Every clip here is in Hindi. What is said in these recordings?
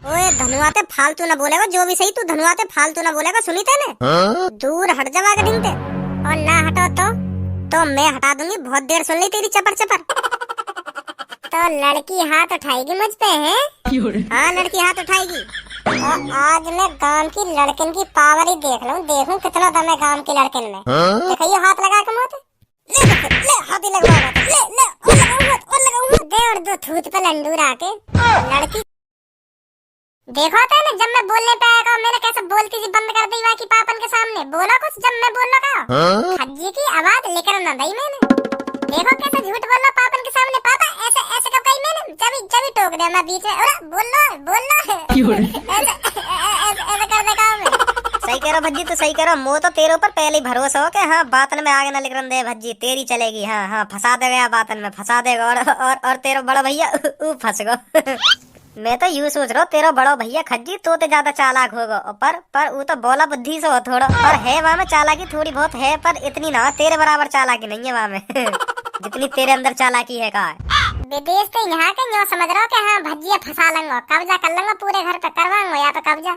ओए धनुआते फालतू ना बोलेगा, जो भी सही तू धनुआते फालतू ना बोलेगा, सुनी तेने? दूर हट जा आगे ढिंगते, और ना हटो तो मैं हटा दूंगी। बहुत देर सुन ली तेरी चपर चपर। तो लड़की हाथ उठाएगी मुझ पे है? हाँ लड़की हाथ उठाएगी। तो आज मैं गांव की लड़किन की पावर ही देख लूं, देखूं कितना दम है गांव की लड़किन में। देखियो हाथ लगा के मुंह ले हाथ ही लगवा रहा था। ले और लगाऊं दे और दो थूत पे लंडूर आके लड़की। देखो था ना जब मैं बोलने पे आया मैंने कैसे बोलती थी बंद कर दी बाकी पापन के सामने। बोला कुछ जब मैं बोल लगा खज्जी की आवाज लेकर ना दी मैंने। देखो कैसे झूठ बोल लो पापन के सामने। पापा ऐसे ऐसे कब कही मैंने? जब ही टोक दिया मैं बीच में। अरे बोल लो ऐसे कर देगा मैं। सही कह रहा भज्जी, तू सही कह रहा। मो तो तेरे ऊपर पहले ही भरोसा हो कि हाँ बातन में आगे न लिख दे भज्जी, तेरी चलेगी। हाँ फंसा देगा बातन में, फंसा देगा। और तेरा बड़ा भैया फंस गो। मैं तो यूं सोच रहा हूँ तेरा बड़ा भैया खज्जी तो ज्यादा चालाक होगा, पर वो तो बोला बुद्धि से हो थोड़ा। और है वहाँ में चालाकी थोड़ी बहुत है, पर इतनी ना तेरे बराबर चालाकी नहीं है वहाँ में। जितनी तेरे अंदर चालाकी है। कहा विदेश के यहाँ के यूँ समझ रहा हो कि हाँ भज्जिया फंसा लूंगा, कब्जा कर लूंगा पूरे घर पे, करवाऊंगा यहाँ पे कब्जा।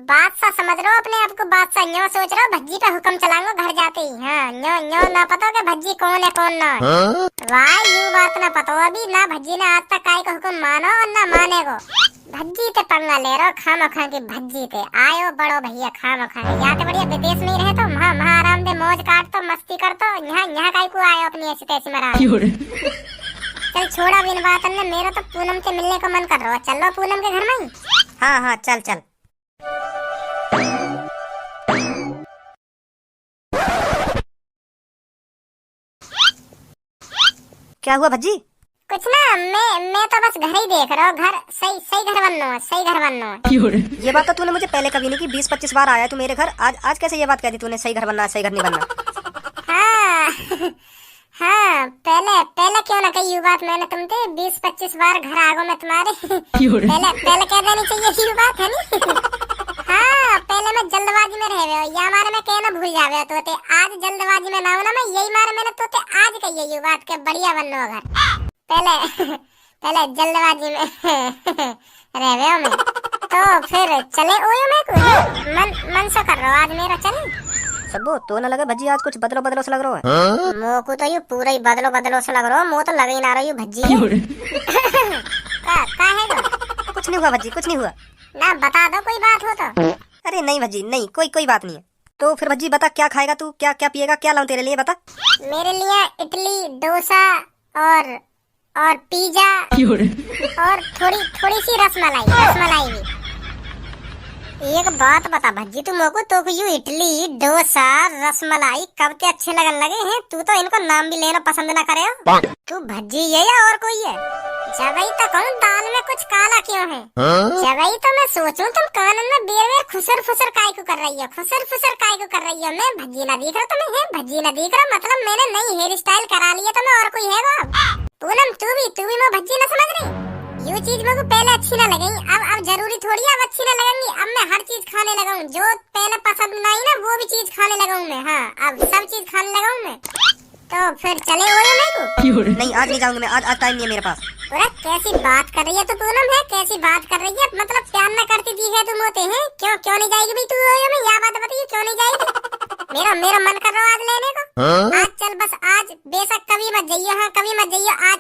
बादशाह समझ रहा हो अपने आप को बादशाह। यूँ सोच रहा हो भज्जी पे हुक्म चलाऊंगा घर जाते ही। हाँ यूँ ना पता कि भज्जी कौन है कौन ना। वाह यूँ बात ना पता अभी ना भज्जी ने आज तक काय का हुक्म मानो और ना मानेगो। भज्जी ते पंगा ले रहा खाम खा के भज्जी ते आयो बड़ो भैया खाम खा के। यहाँ बढ़िया विदेश में ही रहे तो महा आराम दे मौज काट तो मस्ती कर तो यहाँ काय को आयो अपनी ऐसी तैसी मरा। चल छोड़ा बिन बात ने, मेरा तो पूनम से मिलने का मन कर रहा है। चलो पूनम के घर में। हाँ चल। क्या हुआ भज्जी? कुछ ना, मैं तो बस घर ही देख रहा हूँ। घर सही घर बनना है। ये बात तो तूने मुझे पहले कभी नहीं की। 20-25 बार आया तू मेरे घर, आज कैसे ये बात कह दी तूने? सही घर बनना, सही घर नहीं बनना। हाँ पहले क्यों ना कही ये बात मैंने तुमसे। 20-25 बार घर आगो मैं तुम्हारे। पहले कह देनी चाहिए ये बात है नी। हाँ पहले मैं जल्दबाजी में रह गया, या मारे मैं कहना भूल जावे तो आज जल्दबाजी में ना हो ना मैं यही मारे मैंने तो आज कही ये बात के बढ़िया बनना घर। पहले जल्दबाजी में रह गया मैं तो फिर चले ओयो मैं कुछ मन से कर रहा आज मेरा। चले सबो तो ना लगे भज्जी आज कुछ बदलो सा लग रहा है। मो को तो ये पूरा ही बदलो सा लग रहा है। मो तो लग ही ना रही भज्जी। का है कुछ नहीं हुआ भज्जी, कुछ नहीं हुआ ना। बता दो कोई बात हो तो। अरे नहीं भज्जी नहीं, कोई बात नहीं है। तो फिर भज्जी बता क्या खाएगा तू, क्या पिएगा, क्या लाऊं तेरे लिए बता। मेरे लिए इडली डोसा और पिज्जा और थोड़ी सी रसमलाई भी। एक बात बता भज्जी तू मोको तो यू इडली डोसा रसमलाई कब के अच्छे लगन लगे हैं? तू तो इनको नाम भी लेना पसंद ना करे हो। तू भज्जी है या और कोई है? जबई तो कहूँ दाल में कुछ काला क्यों है? जबई तो मैं सोचूं तुम कानन में बेर खुसर काय को कर रही हो, खुसर काय को कर रही हो। मैं भज्जी ना दिख रहा तुम्हें है? भज्जी ना दिख रहा मतलब मैंने नई हेयर स्टाइल करा लिया तो मैं और कोई है वो? पूनम तू भी मैं भज्जी ना समझ रही। ये चीज मेरे को पहले अच्छी ना लगी, अब जरूरी थोड़ी अब अच्छी ना लगेंगी। अब मैं हर चीज खाने लगा हूँ जो पहले पसंद नहीं ना वो भी चीज खाने लगा हूँ मैं। हाँ अब सब चीज खाने लगा हूँ मैं। तो फिर चले ओयो मेरे को? नहीं आज नहीं जाऊंगा मैं, आज टाइम नहीं है मेरे पास। अरे कैसी बात कर रही है तू पूनम है? कैसी बात कर रही है? मतलब प्यार न करती दी है तुम होते हैं। क्यों नहीं जाएगी भाई तू ओयो में? या बात बताइए क्यों नहीं जाएगी? मेरा मन कर रहा है आज लेने को। आज चल बस आज, बेशक कभी मत जाइयो। हाँ कभी मत जाइयो, आज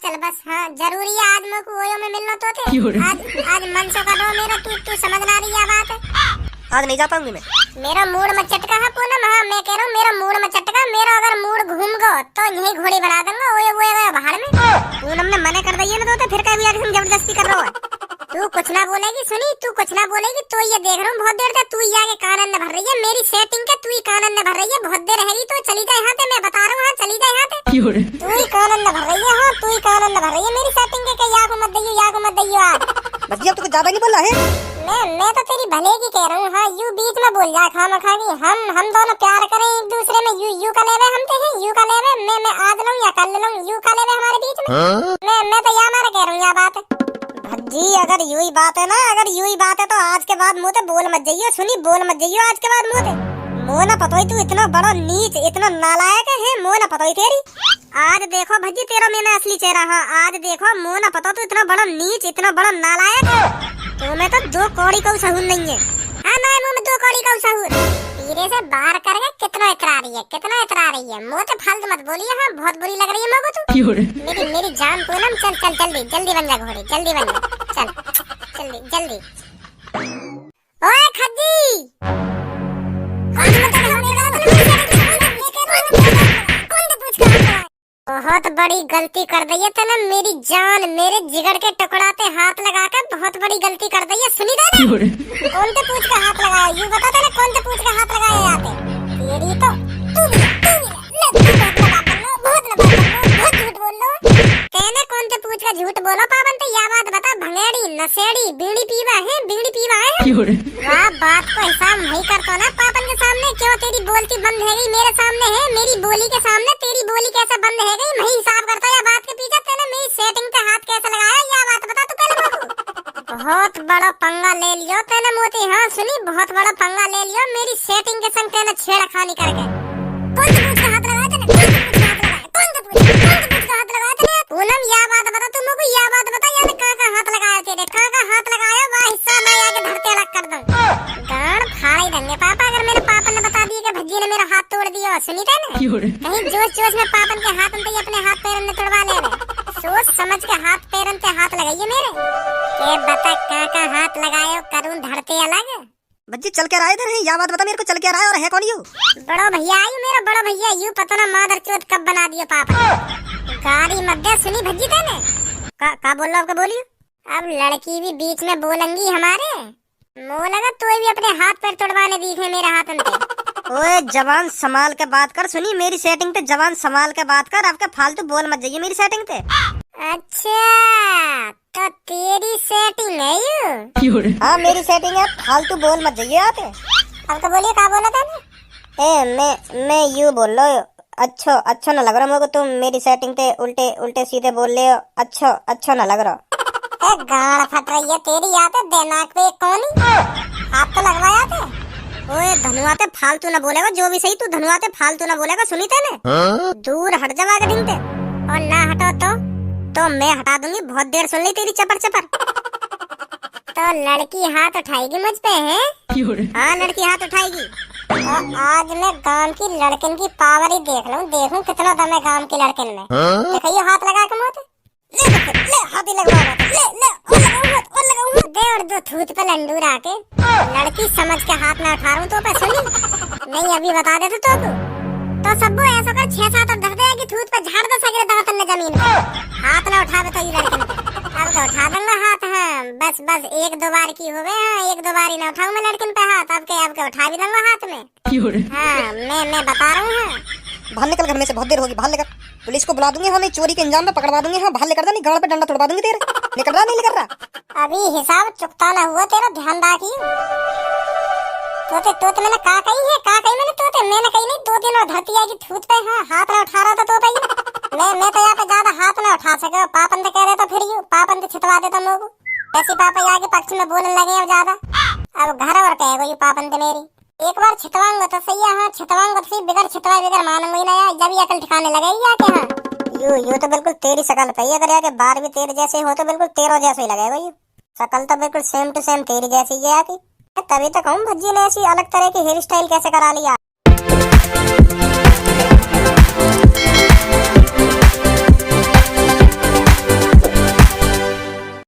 चल बस। हाँ जरूरी है आज मेरे को ओयो में मिलना तो थे। आज मन से कर रहा मेरा, तू समझ ना रही है बात है। आज नहीं जा पाऊंगी मैं, मेरा मूड में चटका है पूनम। हाँ मैं कह रहा हूँ मेरा मूड में चटका। मेरा अगर मूड घूम गो तो यही घोड़ी बना दूंगा ओयो बाहर में। पूनम ने मना कर दिया ना तो फिर कभी आगे हम जबरदस्ती कर रहा है। तू कुछ ना बोलेगी सुनी, तू कुछ ना बोलेगी तो ये देख रहा हूँ बहुत देर तक तू ही आगे कानन ने भर रही है। मेरी सेटिंग के तू ही कानन ने भर रही है। बहुत देर रहेगी तो चली जाए यहाँ से, मैं बता रहा हूँ। हाँ चली जाए यहाँ से, तू ही कानन ने भर रही है। हाँ तू ही कानन ने भर रही है मेरी सेटिंग के। या को मत दइयो आज भज्जी। अब तो कुछ ज्यादा नहीं बोल रहा है। मैं तो तेरी भले की कह रहा हूँ। हाँ यू बीच में बोल जा खामखा की। हम दोनों प्यार करें एक दूसरे में। यू का लेवे हम ते हैं, यू का लेवे मैं आज लूँ या कल लूँ। यू का लेवे हमारे बीच में। मैं तो यहाँ मारे कह रहा हूँ। यह बात भज्जी अगर यू ही बात है ना, अगर यू ही बात है तो आज के बाद मुँह बोल मत जाइयो। सुनी बोल मत जाइयो आज के बाद मुँह मोह ना पतोई तू इतना बड़ा नीच इतना नालायक है। मोह ना पतोई तेरी। आज देखो भज्जी तेरा मैंने असली चेहरा। हाँ आज देखो मोह ना पता तू इतना बड़ा नीच इतना बड़ा नालायक है। तो मैं तो 2 कौड़ी का सहूर नहीं है। हाँ मैं मुंह में 2 कौड़ी का सहूर। पीरे से बाहर करके कितना इतरा रही है, कितना इतरा रही है। मुंह से फालतू मत बोलिए। हाँ बहुत बुरी लग रही है मेरे को तू। मेरी जान पूनम, चल चल जल्दी जल्दी बन जा घोड़ी, जल्दी बन जा, चल जल्दी जल्दी। ओए खद्दी, बहुत बड़ी गलती कर दी है तूने। मेरी जान, मेरे जिगर के टुकड़ा पे हाथ लगाकर बहुत बड़ी गलती कर दी है। सुनी था ना? कौन से पूछ का हाथ लगाया? यूं बता तेने कौन से पूछ का हाथ लगाया यहाँ पे? तेरी तो बहुत झूठ बोल लो। तेने कौन से पूछ का झूठ बोला पावन? तो यह बात बता, भंगेड़ी नशेड़ी बीड़ी पीवा है, बीड़ी पीवा है। वाह, बात को हिसाब नहीं करता ना पापन के सामने। क्यों तेरी बोलती बंद है गई मेरे सामने? है मेरी बोली के सामने तेरी बोली कैसे बंद है गई? नहीं हिसाब करता या बात के पीछे तेने मेरी सेटिंग पे हाथ कैसे लगाया? या बात बता तू पहले मेरे को। बहुत बड़ा पंगा ले लियो तेने मोती। हाँ सुनी, बहुत बड़ा पंगा ले लियो मेरी सेटिंग के संग तेने छेड़खानी करके। कौन से पूछ का हाथ लगाया तेने? कौन से पूछ का हाथ लगाया? कौन से पूछ का हाथ लगाया तेने? पूनम या बात बता तू मेरे को, या बात बता यार, कहाँ हाथ लगाया तेरे? कहाँ हाथ लगाया? वह हिस्सा मैं आके धरते अलग कर दूं। गाड़ फाड़ ही देंगे पापा अगर मेरे पापा ने बता दिया कि भज्जी ने मेरा हाथ तोड़ दिया। सुनी थे ना? कहीं जोश जोश में पापन के हाथ में अपने हाथ पैरन ने तोड़वा ले रहे। सोच समझ के हाथ पैरन पे हाथ लगाइए मेरे। के बता कहाँ हाथ लगायो करूं धरते अलग। बच्ची चल के रहा है इधर है, या बात बता मेरे को, चल के रहा है और है कौन यू? बड़ो भैया आयु, मेरा बड़ो भैया। यू पता ना मादर चोत कब बना दिया पापा। गाड़ी मत दे। सुनी भज्जी तेने का बोल रहा? आपका बोलियो। अब लड़की भी बीच में बोलेंगी हमारे। मुँह लगा तो भी अपने हाथ पैर तोड़वाने दिखे मेरे हाथ में। ओए जवान संभाल के बात कर। सुनी मेरी सेटिंग पे जवान संभाल के बात कर। आपका फालतू बोल मत जाइए मेरी सेटिंग पे। अच्छा तो तेरी सेटिंग है यू? हाँ मेरी सेटिंग है, फालतू बोल मत जाइए आप। आपका बोलिए, क्या बोला था? मैं यू बोल रहा हूँ। अच्छा ना लग रहा मेरे को तुम मेरी सेटिंग पे उल्टे उल्टे सीधे बोल रहे हो। अच्छा ना लग रहा। गाड़ फट रही है तेरी। आते दिमाग पे कौन हाथ तो लगवाया थे? ओए धनुआते फालतू ना बोलेगा, जो भी सही तू धनुआते फालतू ना बोलेगा। सुनी तेने? दूर हट जा आगे ढंग से। और ना हटाओ तो मैं हटा दूंगी। बहुत देर सुन ली तेरी चपर चपर। तो लड़की हाथ उठाएगी मुझ पे है? हाँ लड़की हाथ उठाएगी। तो आज मैं गांव की लड़किन की पावर ही देखूं कितना दम है गांव की लड़किन में। देखियो हाथ लगा के मुझे। ले हाथ ही लगवा रहा था। ले और लगाऊं दे और दो थूत पे लंडूर आके। लड़की समझ के हाथ में उठा रहा हूँ तो पे सुनी नहीं अभी बता दे तो सबको ऐसा कर 6-7 और धर दे कि थूत पे झाड़ दे सके दांत ने जमीन पे। हाथ ना उठा तो ये लड़किन पे। अब तो उठा दूंगा हाथ। हाँ बस 1-2 बार की हो गए। हाँ 1-2 बार ही ना उठाऊं मैं लड़किन पे हाथ। अब के उठा भी दूंगा हाथ में। हाँ मैं बता रहा हूँ। हाँ बाहर निकल घर में से, बहुत देर होगी। बाहर निकल, पुलिस को बुला दूंगी। हमें चोरी के इंजाम में पकड़वा दूंगी। हाँ बाहर निकल नहीं, गाड़ पे डंडा तोड़वा दूंगी तेरे। निकल रहा नहीं निकल रहा? अभी हिसाब चुकता ना हुआ तेरा, ध्यान रखी। तोते मैंने का कही मैंने तोते मैंने कही नहीं। 2 दिन और धरती आएगी थूत पे। हाँ हाथ ना उठा रहा था तो मैं तो यहाँ पे ज्यादा हाथ ना उठा सके। पापन तो कह रहे तो फिर यू पापन तो छिटवा देता मोगू। ऐसी पापा आगे पक्ष में बोलने लगे अब ज्यादा। अब घर और कहेगा ये पापन तो मेरी। एक बार छिटवाऊंगा तो सही है। हाँ छिटवाऊंगा तो सही, बिगर छिटवाए बिगर मानूंगा ही ना यार। जब ये अकल ठिकाने लगेगी आके। हाँ यू तो बिल्कुल तेरी शकल पे ही। अगर याके बार भी तेरे जैसे हो तो बिल्कुल तेरो जैसे ही लगेगा। यू शकल तो बिल्कुल सेम टू सेम तेरी जैसी ही है। तभी तो कहूँ भज्जी ने ऐसी अलग तरह की हेयर स्टाइल कैसे करा लिया।